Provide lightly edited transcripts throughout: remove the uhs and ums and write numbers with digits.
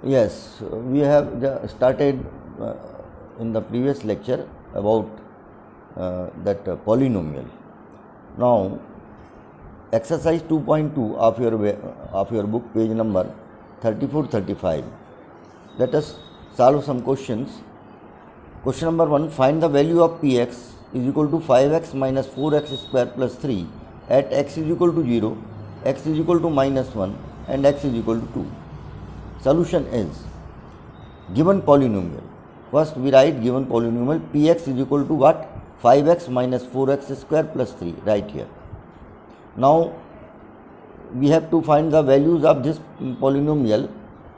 Yes, we have started in the previous lecture about that polynomial. Now, exercise 2.2 of your book, page number 34-35. Let us solve some questions. Question number 1: find the value of px is equal to 5x minus 4x square plus 3 at x is equal to 0, x is equal to minus 1 and x is equal to 2. Solution is given polynomial. First we write given polynomial px is equal to what? 5x minus 4x square plus 3 right here. Now we have to find the values of this polynomial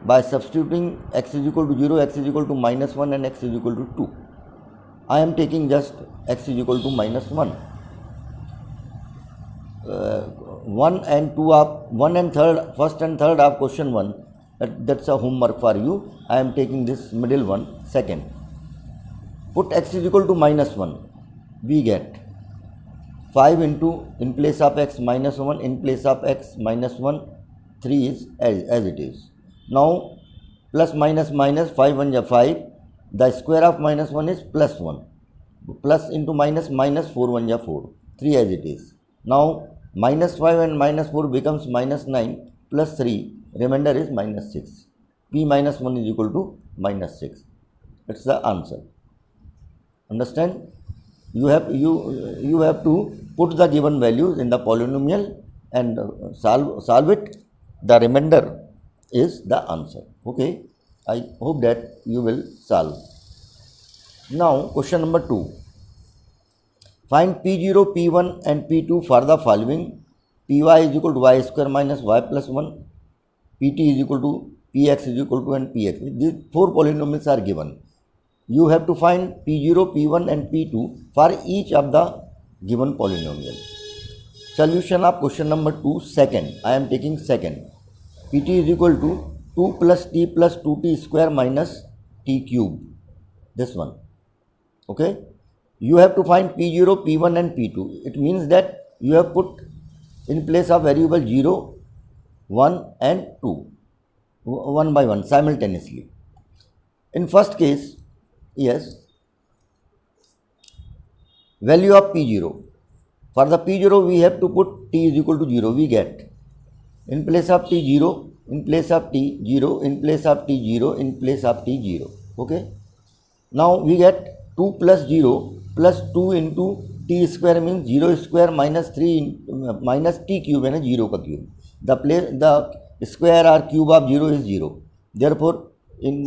by substituting x is equal to 0, x is equal to minus 1 and x is equal to 2. I am taking just x is equal to minus 1. 1 and 2 of 1 and third, first and third of question 1. That's a homework for you. I am taking this middle one, second. Put x is equal to minus 1. We get 5 into, in place of x minus 1, in place of x minus 1, 3 is as it is. Now plus minus minus, 5 1 is 5. The square of minus 1 is plus 1. Plus into minus minus, 4 1 is 4. 3 as it is. Now minus 5 and minus 4 becomes minus 9 plus 3. Remainder is minus 6. P minus 1 is equal to minus 6. It's the answer. Understand? You have to put the given values in the polynomial and solve it. The remainder is the answer. Okay. I hope that you will solve. Now question number 2. Find P0, P1 and P2 for the following. Py is equal to y square minus y plus 1. Pt is equal to px is equal to and px. These 4 polynomials are given. You have to find P0, P1 and P2 for each of the given polynomial. Solution of question number 2, second. I am taking second. Pt is equal to 2 plus t plus 2t square minus t cube. This one. Okay. You have to find P0, P1 and P2. It means that you have put in place of variable 0, 1 and 2, one by one simultaneously. In first case, yes, value of P0. For the P0 we have to put t is equal to 0. We get in place of t 0, in place of t 0, in place of t 0, in place of t 0. Okay. Now we get 2 plus 0 plus 2 into t square means 0 square minus 3 minus t cube and 0 ka cube. The square or cube of 0 is 0. Therefore, in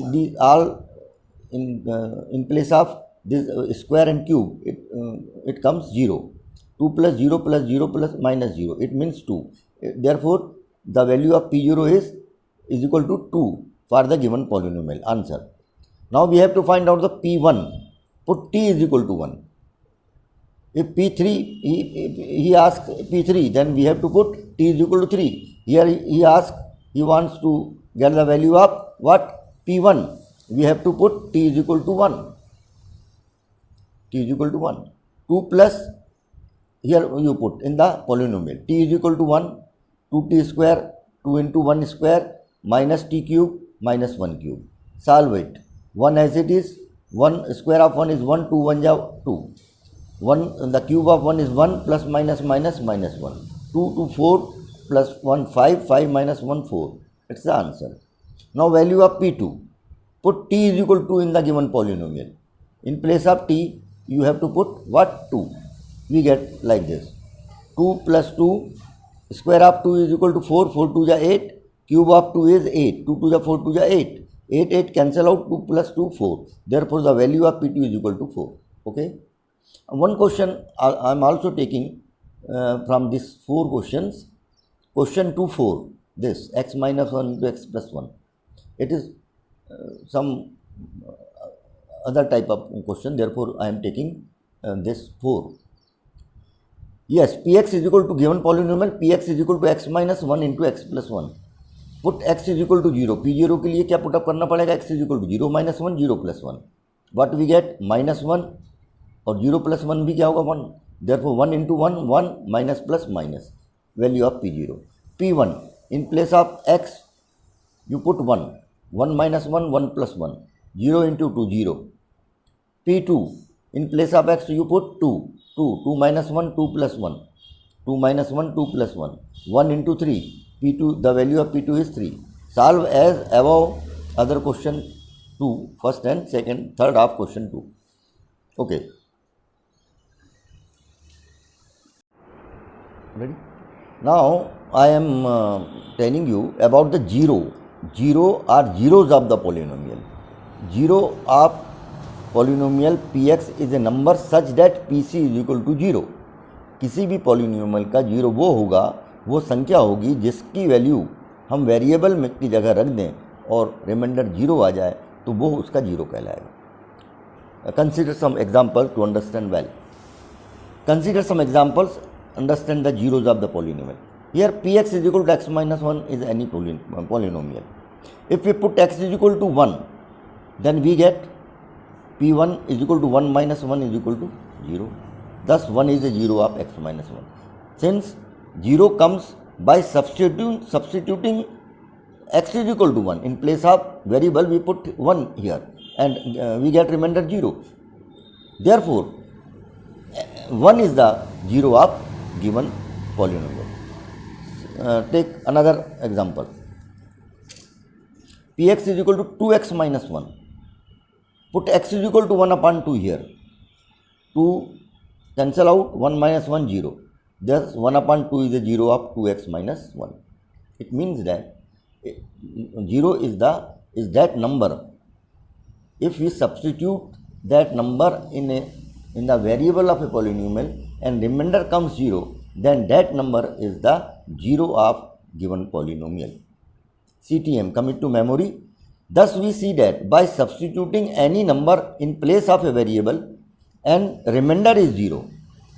place of this square and cube, it comes 0. 2 plus 0 plus 0 plus minus 0. It means 2. Therefore, the value of P0 is equal to 2 for the given polynomial. Answer. Now we have to find out the P1. Put t is equal to 1. If P3, he asks P3, then we have to put t is equal to 3. Here he wants to get the value of what? P1. We have to put t is equal to 1. T is equal to 1. 2 plus, here you put in the polynomial. T is equal to 1, 2t square, 2 into 1 square, minus t cube, minus 1 cube. Solve it. 1 as it is, 1 square of 1 is 1, 2 1 is 2. 1, the cube of 1 is 1 plus minus minus minus 1. 2 to 4 plus 1 5, 5 minus 1 4. It's the answer. Now value of P2. Put t is equal to 2 in the given polynomial. In place of t, you have to put what? 2. We get like this. 2 plus 2, square of 2 is equal to 4, 4 2 is 8, cube of 2 is 8, 2 2 is 4 2 is 8. 8 8 cancel out, 2 plus 2 4. Therefore the value of P2 is equal to 4. Okay. One question I am also taking from these 4 questions. Question 2 4. This x minus 1 into x plus 1. It is some other type of question. Therefore I am taking this 4. Yes, px is equal to given polynomial. Px is equal to x minus 1 into x plus 1. Put x is equal to 0. P0 के लिए क्या put up करना पड़ेगा? X is equal to 0 minus 1, 0 plus 1. What we get? Minus 1 और 0 plus 1 भी क्या होगा? 1. Therefore 1 into 1, 1 minus plus minus. Value of P0. P1. In place of x, you put 1. 1 minus 1, 1 plus 1. 0 into 2, 0. P2, in place of x you put 2. 2 minus 1, 2 plus 1. 2 minus 1, 2 plus 1. 1 into 3. P2, the value of P2 is 3. Solve as above other question 2, first and second, third half question 2. Okay. Ready? Now I am telling you about the zero. Zero are zeros of the polynomial. Zero of polynomial px is a number such that pc is equal to 0. किसी भी polynomial का zero वो होगा, वो संख्या होगी जिसकी value हम वेरिएबल में की जगह रख दें और रिमाइंडर जीरो आ जाए तो वो उसका जीरो कहलाएगा. Consider some example to understand well. Consider some examples, understand the zeros of the polynomial. Here px is equal to x minus 1 is any polynomial. If we put x is equal to 1, then we get p1 is equal to 1 minus 1 is equal to 0. Thus 1 is a zero of x minus 1. Since 0 comes by substituting x is equal to 1, in place of variable we put 1 here and we get remainder 0. Therefore 1 is the zero of given polynomial. Take another example. Px is equal to 2x minus 1. Put x is equal to 1 upon 2 here. 2 cancel out, 1 minus 1 0. Thus 1 upon 2 is a 0 of 2x minus 1. It means that 0 is that number. If we substitute that number in the variable of a polynomial and remainder comes 0, then that number is the zero of given polynomial. CTM, commit to memory. Thus we see that by substituting any number in place of a variable and remainder is 0,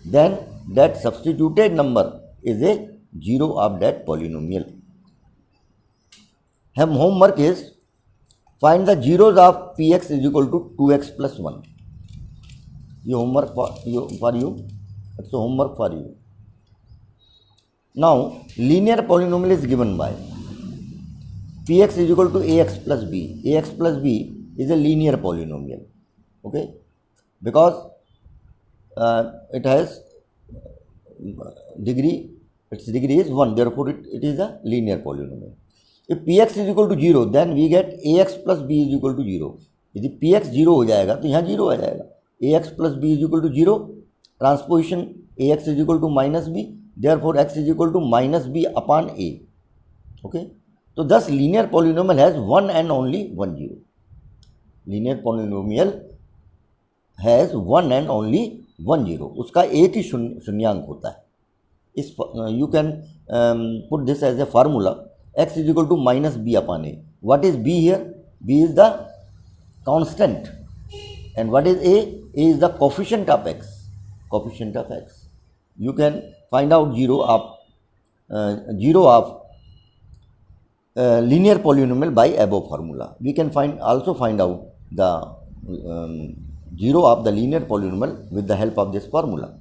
then that substituted number is a zero of that polynomial. Homework is find the zeros of px is equal to 2x plus 1. This homework for you. It's a homework for you. Now, linear polynomial is given by px is equal to ax plus b. Ax plus b is a linear polynomial. Okay? Because it has degree, its degree is 1. Therefore, it is a linear polynomial. If px is equal to 0, then we get ax plus b is equal to 0. यदि px 0 हो जाएगा तो यहाँ 0 आ जाएगा. ax plus b is equal to 0. Transposition ax is equal to minus b. Therefore, x is equal to minus b upon a. Okay. So, thus linear polynomial has one and only one zero. Linear polynomial has one and only one zero. उसका एक ही शून्यांक होता है. इस you can put this as a formula. X is equal to minus b upon a. What is b here? B is the constant. And what is a? A is the coefficient of x. Coefficient of x. You can find out zero of linear polynomial by above formula. We can also find out the zero of the linear polynomial with the help of this formula.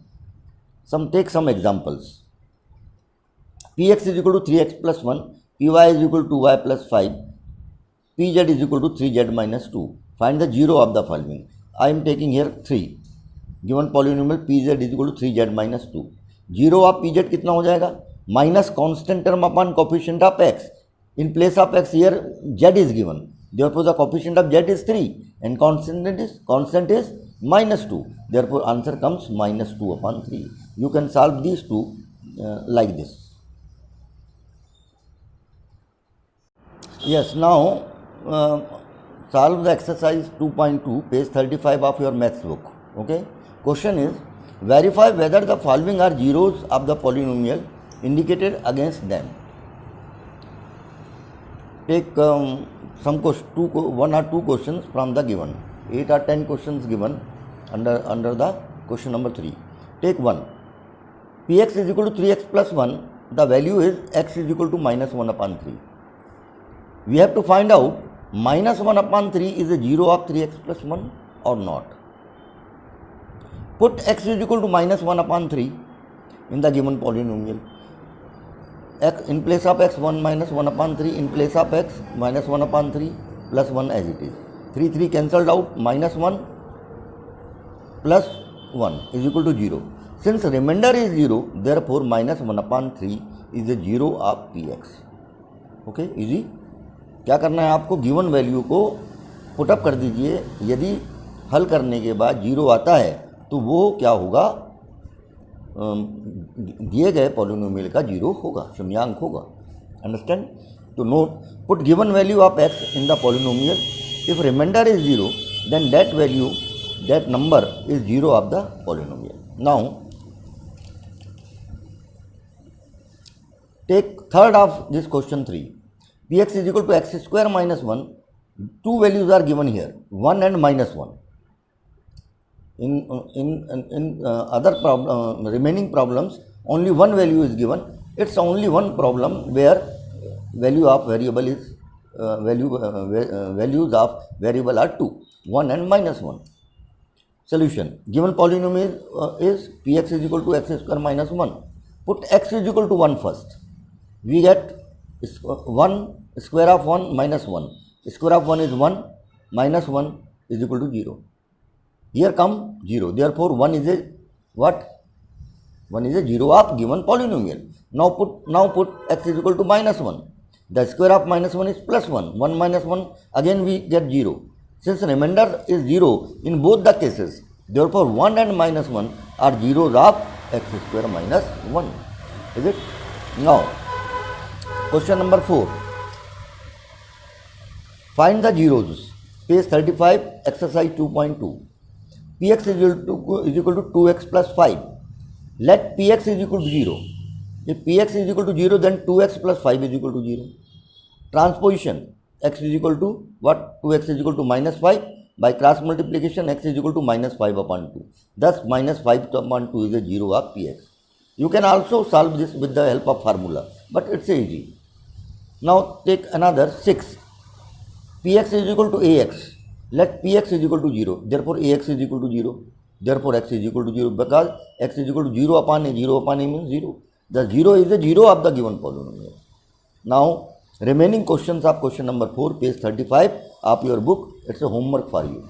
Take some examples. Px is equal to 3x plus 1, Py is equal to y plus 5, Pz is equal to 3z minus 2. Find the zero of the following. I am taking here 3. Given polynomial Pz is equal to 3z minus 2. Zero of Pz कितना हो जाएगा? Minus constant term upon coefficient of x. In place of x here z is given. Therefore, the coefficient of z is 3 and constant is minus 2. Therefore, answer comes minus 2 upon 3. You can solve these two like this. Yes, now solve the exercise 2.2, page 35 of your maths book. Okay. Question is, verify whether the following are zeros of the polynomial indicated against them. Take one or two questions from the given. 8 or 10 questions given under the question number 3. Take 1. Px is equal to 3x plus 1. The value is x is equal to minus 1 upon 3. We have to find out minus 1 upon 3 is a zero of 3x plus 1 or not. Put x is equal to minus 1 upon 3 in the given polynomial. X in place of x 1 minus 1 upon 3, in place of x minus 1 upon 3, plus 1 as it is. 3 3 cancelled out, minus 1 plus 1 is equal to 0. Since remainder is 0, therefore minus 1 upon 3 is the 0 of px. Okay, easy. क्या करना है आपको, given value को put up कर दीजिए. यदि हल करने के बाद 0 आता है तो वो क्या होगा, दिए गए पॉलिनोमियल का 0 होगा, शून्यांक होगा. अंडरस्टैंड. तो note, put given value of x in the polynomial. If remainder is 0 then that value, that number is 0 of the polynomial. Now take third of this question 3. Px is equal to x square minus 1. Two values are given here, 1 and minus 1. In other remaining problems only one value is given. It's only one problem where value of variable is values of variable are 2, 1 and minus 1. Solution. Given polynomial is px is equal to x square minus 1. Put x is equal to 1 first. We get 1 square of 1 minus 1. Square of 1 is 1, minus 1 is equal to 0. Here come 0. Therefore 1 is a what? 1 is a 0 of given polynomial. Now put x is equal to minus 1. The square of minus 1 is plus 1. 1 minus 1, again we get 0. Since remainder is 0 in both the cases, therefore 1 and minus 1 are zeros of x square minus 1. Is it? Now, question number 4. Find the zeros. Page 35, exercise 2.2. Px is equal to 2x plus 5. Let px is equal to 0. If px is equal to 0, then 2x plus 5 is equal to 0. Transposition. X is equal to what? 2x is equal to minus 5. By cross multiplication, x is equal to minus 5 upon 2. Thus, minus 5 upon 2 is a 0 of px. You can also solve this with the help of formula, but it's easy. Now, take another 6. Px is equal to ax. Let px is equal to 0. Therefore, ax is equal to 0. Therefore, x is equal to 0 because x is equal to 0 upon a. 0 upon a means 0. The 0 is the 0 of the given polynomial. Now, remaining questions of question number 4, page 35 of your book. It's a homework for you.